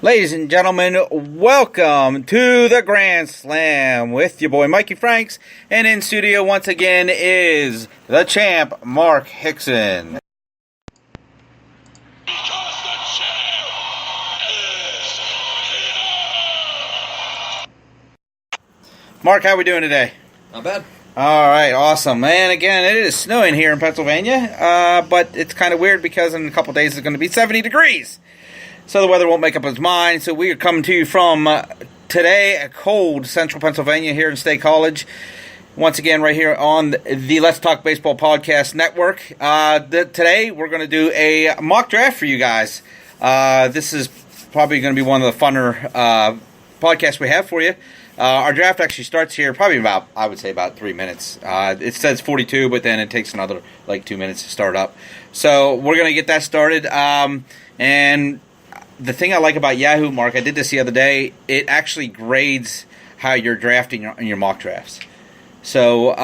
Ladies and gentlemen, welcome to the Grand Slam with your boy Mikey Franks, and in studio once again is the champ, Mark Hickson. Because the champ is here! Mark, how we doing today? Not bad. All right, awesome. And again, it is snowing here in Pennsylvania, but it's kind of weird because in a couple days it's going to be 70 degrees. So the weather won't make up its mind. So we are coming to you from today, a cold central Pennsylvania here in State College. Once again, right here on the Let's Talk Baseball Podcast Network. Today we're going to do a mock draft for you guys. This is probably going to be one of the funner podcasts we have for you. Our draft actually starts here probably about, I would say, about 3 minutes. It says 42, but then it takes another 2 minutes to start up. So we're going to get that started. And the thing I like about Yahoo, Mark, I did this the other day, it actually grades how you're drafting your mock drafts. So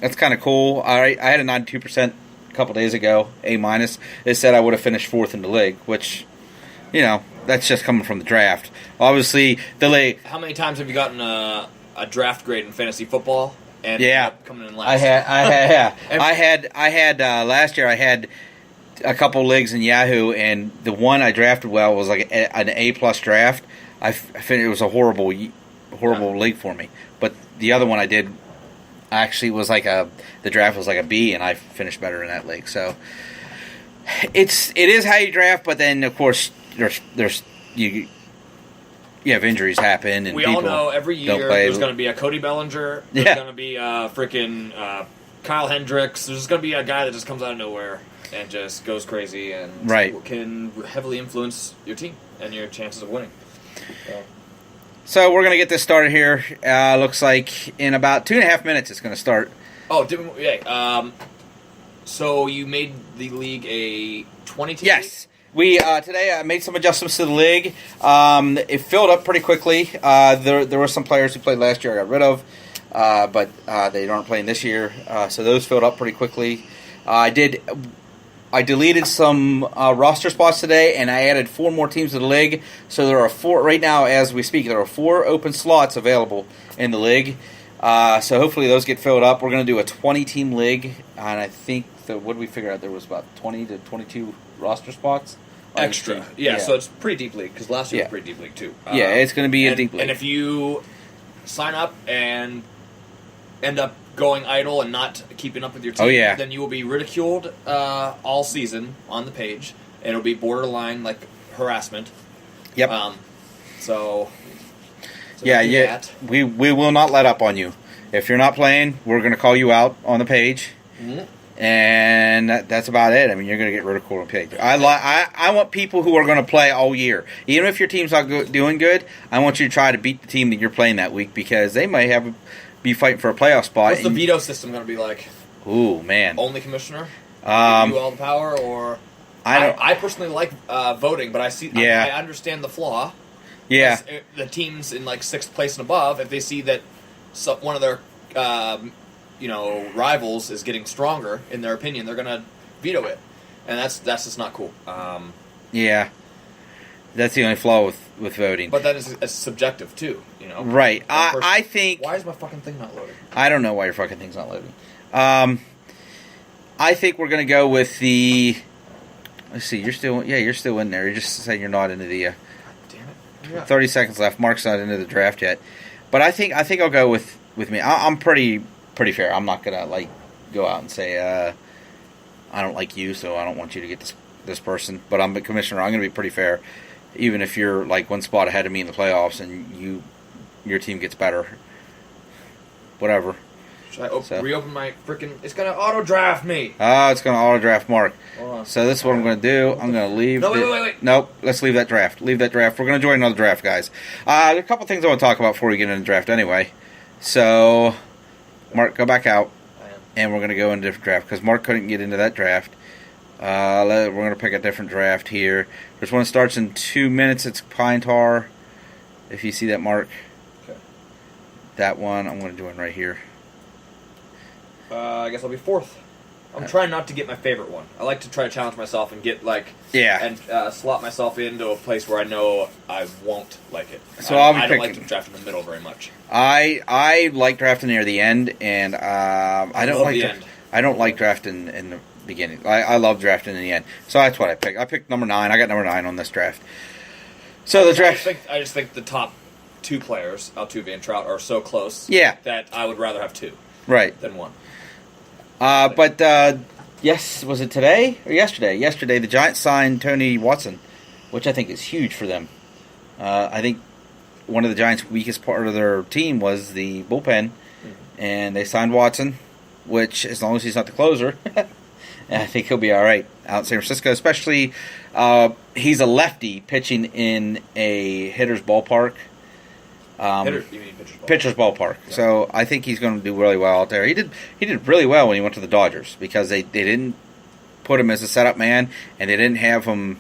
that's kind of cool. I had a 92% a couple days ago, A-. It said I would have finished fourth in the league, which, you know, that's just coming from the draft. Obviously, the league. How many times have you gotten a draft grade in fantasy football and coming in last? I had last year. I had a couple leagues in Yahoo, and the one I drafted well was like an A+ draft. I think it was a horrible league for me. But the other one I did actually was the draft was like a B, and I finished better in that league. So it is how you draft, but then of course there's you have injuries happen, and we all know every year there's going to be a Cody Bellinger. There's going to be a freaking Kyle Hendricks. There's going to be a guy that just comes out of nowhere and just goes crazy and can heavily influence your team and your chances of winning. So we're going to get this started here. Looks like in about 2.5 minutes it's going to start. Oh, so you made the league a 20-team Yes. We today I made some adjustments to the league. It filled up pretty quickly. There were some players who played last year I got rid of, but they aren't playing this year. So those filled up pretty quickly. I deleted some roster spots today, and I added 4 more teams to the league. So there are 4 right now as we speak. There are 4 open slots available in the league. So hopefully those get filled up. We're going to do a 20-team league, and I think what did we figure out? There was about 20 to 22 roster spots. Extra. Yeah, so it's pretty deep league, because last year was pretty deep league too. It's going to be a deep league. And if you sign up and end up going idle and not keeping up with your team, then you will be ridiculed all season on the page. And it'll be borderline harassment. Yep. We we will not let up on you. If you're not playing, we're going to call you out on the page. Mm-hmm. And that's about it. I mean, you're going to get ridiculed on the page. I want people who are going to play all year. Even if your team's not doing good, I want you to try to beat the team that you're playing that week, because they might be fighting for a playoff spot. What's the veto system going to be like? Ooh, man. Only commissioner? Give you all the power? Or I personally like voting, but I understand the flaw. Yeah. The teams in 6th place and above, if they see that one of their rivals is getting stronger, in their opinion, they're going to veto it. And that's just not cool. Yeah. That's the only flaw with voting. But that is subjective, too, Right. I think... Why is my fucking thing not loading? I don't know why your fucking thing's not loading. I think we're going to go with the... Let's see, you're still in there. You're just saying you're not into the... Damn it. 30 seconds left. Mark's not into the draft yet. But I think I'll go with me. I'm pretty fair. I'm not going to, go out and say, I don't like you, so I don't want you to get this person. But I'm the commissioner. I'm going to be pretty fair. Even if you're, 1 spot ahead of me in the playoffs and your team gets better. Whatever. Should I reopen my freaking... It's going to auto-draft me. It's going to auto-draft Mark. Hold on. So this is what I'm going to do. I'm going to leave... No, wait. Nope. Let's leave that draft. Leave that draft. We're going to join another draft, guys. There are a couple things I want to talk about before we get into the draft anyway. So, Mark, go back out. I am. And we're going to go into a different draft, because Mark couldn't get into that draft. We're going to pick a different draft here. This one starts in 2 minutes. It's Pine Tar. If you see that, Mark. Okay. That one, I'm going to join right here. I guess I'll be 4th. I'm trying not to get my favorite one. I like to try to challenge myself and get and slot myself into a place where I know I won't like it. So I don't like to draft in the middle very much. I like drafting near the end, and I don't like drafting in the beginning. I love drafting in the end, so that's what I picked. I picked number 9. I got number 9 on this draft. So the draft. I just think the top 2 players, Altuve and Trout, are so close. Yeah. That I would rather have 2. Right. Than 1. Yes, was it today or yesterday? Yesterday, the Giants signed Tony Watson, which I think is huge for them. I think one of the Giants' weakest part of their team was the bullpen, and they signed Watson, which, as long as he's not the closer, I think he'll be all right out in San Francisco. Especially, he's a lefty pitching in a hitter's ballpark. You mean pitcher's ballpark. Yeah. So I think he's going to do really well out there. He did really well when he went to the Dodgers because they didn't put him as a setup man, and they didn't have him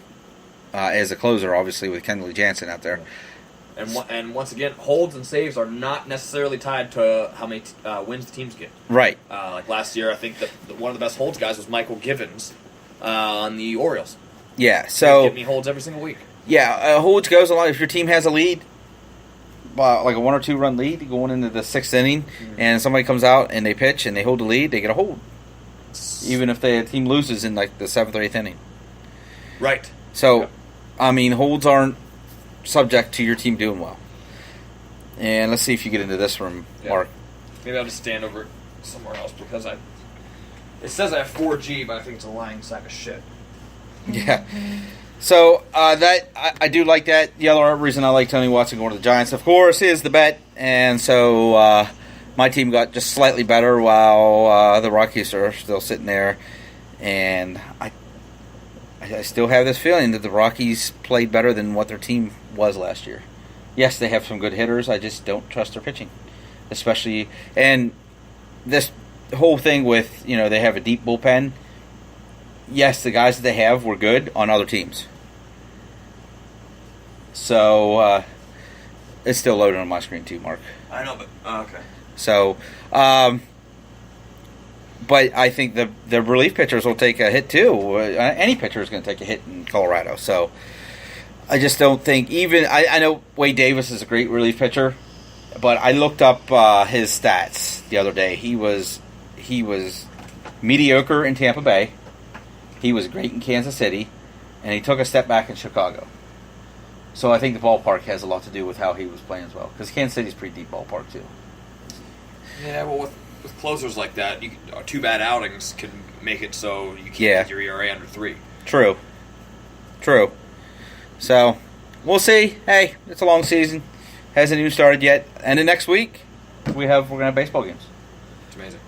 as a closer, obviously, with Kenley Jansen out there. And once again, holds and saves are not necessarily tied to how many wins the teams get. Right. Like last year, I think that one of the best holds guys was Michael Givens on the Orioles. Yeah. So give me holds every single week. Yeah, holds goes along if your team has a lead. Like a 1 or 2 run lead going into the 6th inning, and somebody comes out and they pitch and they hold the lead, they get a hold, even if the team loses in like the 7th or 8th inning. Right. So, I mean, holds aren't subject to your team doing well. And let's see if you get into this room, Mark. Maybe I'll just stand over somewhere else because it says I have 4G, but I think it's a lying sack of shit. Yeah. So I do like that. The other reason I like Tony Watson going to the Giants, of course, is the bet. And so my team got just slightly better while the Rockies are still sitting there. And I still have this feeling that the Rockies played better than what their team was last year. Yes, they have some good hitters. I just don't trust their pitching, especially and this whole thing with they have a deep bullpen. Yes, the guys that they have were good on other teams. So, it's still loaded on my screen too, Mark. I know, but okay. So, but I think the relief pitchers will take a hit too. Any pitcher is going to take a hit in Colorado. So, I just don't think I know Wade Davis is a great relief pitcher, but I looked up his stats the other day. He was mediocre in Tampa Bay. He was great in Kansas City, and he took a step back in Chicago. So I think the ballpark has a lot to do with how he was playing as well, because Kansas City's a pretty deep ballpark too. Yeah, well, with closers like that, 2 bad outings can make it so you can't get your ERA under 3. True. So we'll see. Hey, it's a long season. Hasn't even started yet. And the next week, we're gonna have baseball games. It's amazing.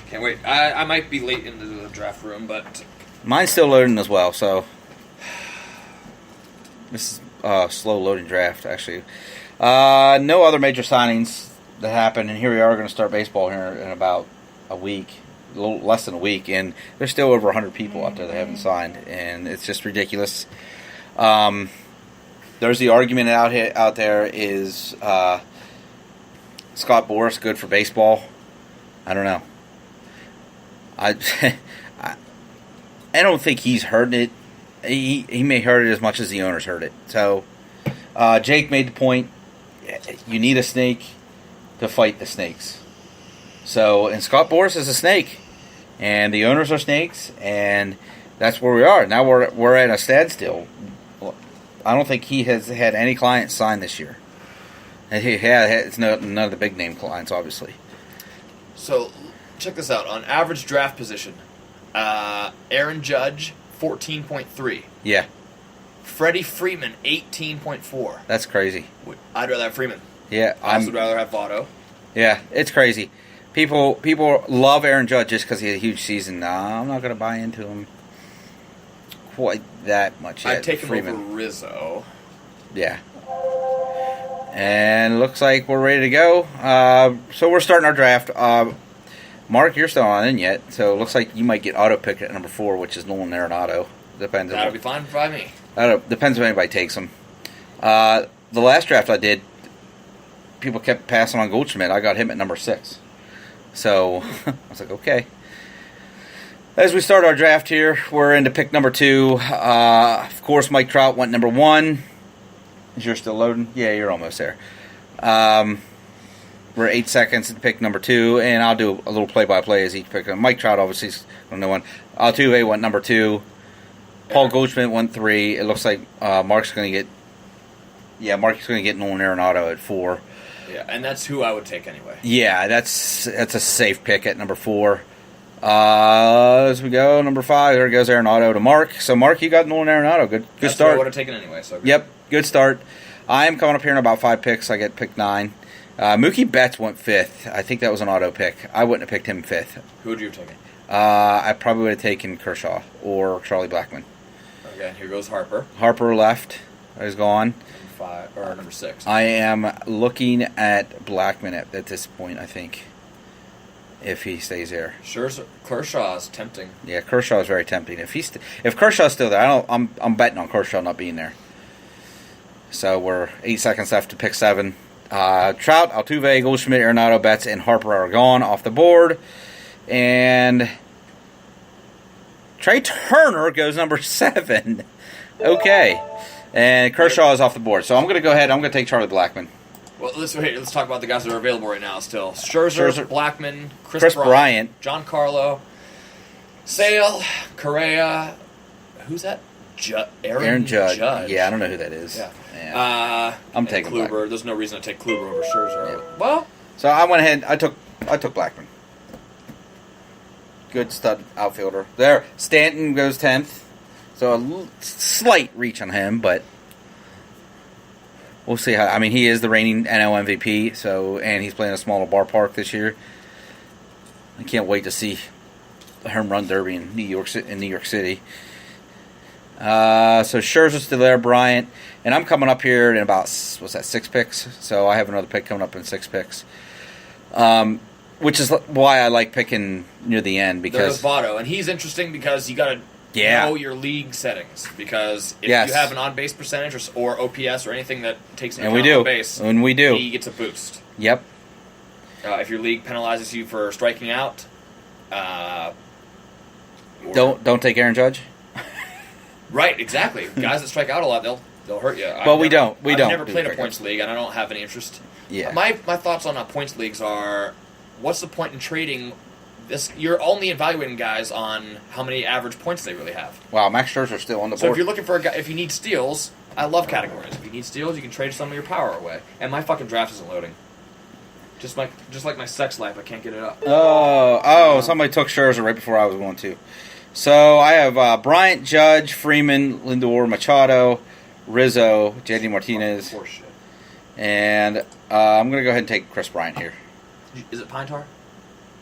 Can't wait. I might be late into the draft room, but mine's still loading as well. So this is slow loading draft actually. No other major signings that happened, and here we are going to start baseball here in about a week, a little less than a week, and there's still over 100 people out there that haven't signed, and it's just ridiculous. There's the argument out there is Scott Boras good for baseball? I don't know. I don't think he's hurting it. He may hurt it as much as the owners hurt it. So Jake made the point. You need a snake to fight the snakes. So, and Scott Boras is a snake, and the owners are snakes, and that's where we are. Now we're at a standstill. I don't think he has had any clients signed this year. And it's none of the big name clients, obviously. So, check this out. On average draft position, Aaron Judge, 14.3. Yeah. Freddie Freeman, 18.4. That's crazy. I'd rather have Freeman. Yeah. I would rather have Votto. Yeah, it's crazy. People love Aaron Judge just because he had a huge season. No, I'm not going to buy into him quite that much yet. I'd take him over Rizzo. Yeah. And looks like we're ready to go. So we're starting our draft. Mark, you're still not in yet, so it looks like you might get auto picked at number 4, which is Nolan Arenado. Depends. That'll be fine by me. Depends if anybody takes him. The last draft I did, people kept passing on Goldschmidt. I got him at number 6. So I was like, okay. As we start our draft here, we're into pick number 2. Of course, Mike Trout went number 1. Is yours still loading? Yeah, you're almost there. We're 8 seconds in pick number 2, and I'll do a little play-by-play as each pick. Mike Trout, obviously, is no one. Altuve went number 2. Paul Goldschmidt went 3. It looks like Mark's going to get... Yeah, Mark's going to get Nolan Arenado at 4. Yeah, and that's who I would take anyway. Yeah, that's a safe pick at number 4. As we go, number 5, there goes Arenado to Mark. So, Mark, you got Nolan Arenado. Good that's start. Who I would have taken anyway. So good. Yep, good start. I am coming up here in about 5 picks. I get pick 9. Mookie Betts went 5th. I think that was an auto pick. I wouldn't have picked him 5th. Who would you have taken? I probably would have taken Kershaw or Charlie Blackmon. Okay, here goes Harper. Harper left. He's gone. 5 or number 6. I am looking at Blackmon at this point, I think, if he stays there. Kershaw is tempting. Yeah, Kershaw is very tempting. If Kershaw's still there, I'm betting on Kershaw not being there. So we're 8 seconds left to pick 7. Trout, Altuve, Goldschmidt, Arenado, Betts, and Harper are gone off the board. And Trey Turner goes number 7. Okay. And Kershaw is off the board. So I'm going to go ahead. I'm going to take Charlie Blackmon. Well, let's talk about the guys that are available right now still. Scherzer, Blackmon, Chris Bryant, Giancarlo, Sale, Correa. Who's that? Aaron Judge. Yeah, I don't know who that is. Yeah. I'm taking Kluber. Blackmon. There's no reason to take Kluber over Scherzer. Yeah. Well, so I went ahead. I took Blackmon. Good stud outfielder. There, Stanton goes 10th. So a slight reach on him, but we'll see how. I mean, he is the reigning NL MVP. So, and he's playing a smaller ballpark this year. I can't wait to see the home run derby in New York City. So Scherzer's still there, Bryant, and I'm coming up here in about 6 picks. So I have another pick coming up in 6 picks, which is why I like picking near the end because there's Votto, and he's interesting because you got to know your league settings because if you have an on base percentage or OPS or anything that takes into account on base, and we do, he gets a boost. Yep. If your league penalizes you for striking out, don't take Aaron Judge. Right, exactly. Guys that strike out a lot, they'll hurt you. Well, we don't. I've never played a points league, and I don't have any interest. Yeah. My thoughts on points leagues are, what's the point in trading this? You're only evaluating guys on how many average points they really have. Wow, Max Scherzer's still on the board. So if you're looking for a guy, if you need steals, I love categories. If you need steals, you can trade some of your power away. And my fucking draft isn't loading. Just like my sex life, I can't get it up. Somebody took Scherzer right before I was going to. So I have Bryant, Judge, Freeman, Lindor, Machado, Rizzo, JD Martinez, and I'm going to go ahead and take Chris Bryant here. Is it Pine Tar?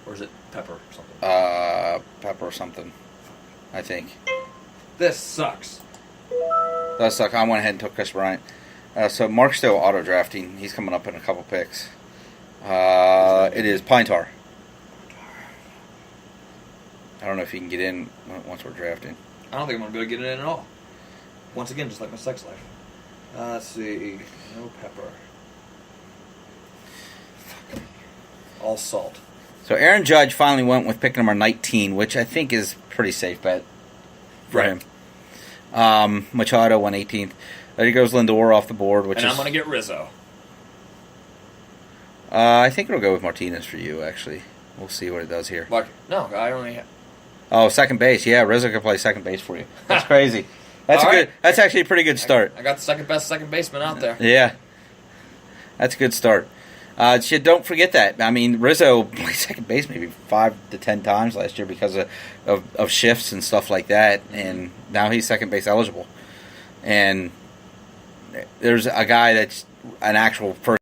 Or is it Pepper or something? Pepper or something, I think. This sucks. Does suck. I went ahead and took Chris Bryant. So Mark's still auto-drafting. He's coming up in a couple picks. It is Pine Tar. I don't know if he can get in once we're drafting. I don't think I'm going to be able to get it in at all. Once again, just like my sex life. Let's see. No pepper. All salt. So Aaron Judge finally went with pick number 19, which I think is a pretty safe bet for him. Machado went 18th. There goes Lindor off the board, and I'm going to get Rizzo. I think it'll go with Martinez for you, actually. We'll see what it does here. No, I only have... Oh, second base. Yeah, Rizzo can play second base for you. That's crazy. That's actually a pretty good start. I got the second best second baseman out there. Yeah. That's a good start. Don't forget that. I mean, Rizzo played second base maybe 5 to 10 times last year because of shifts and stuff like that, and now he's second base eligible. And there's a guy that's an actual first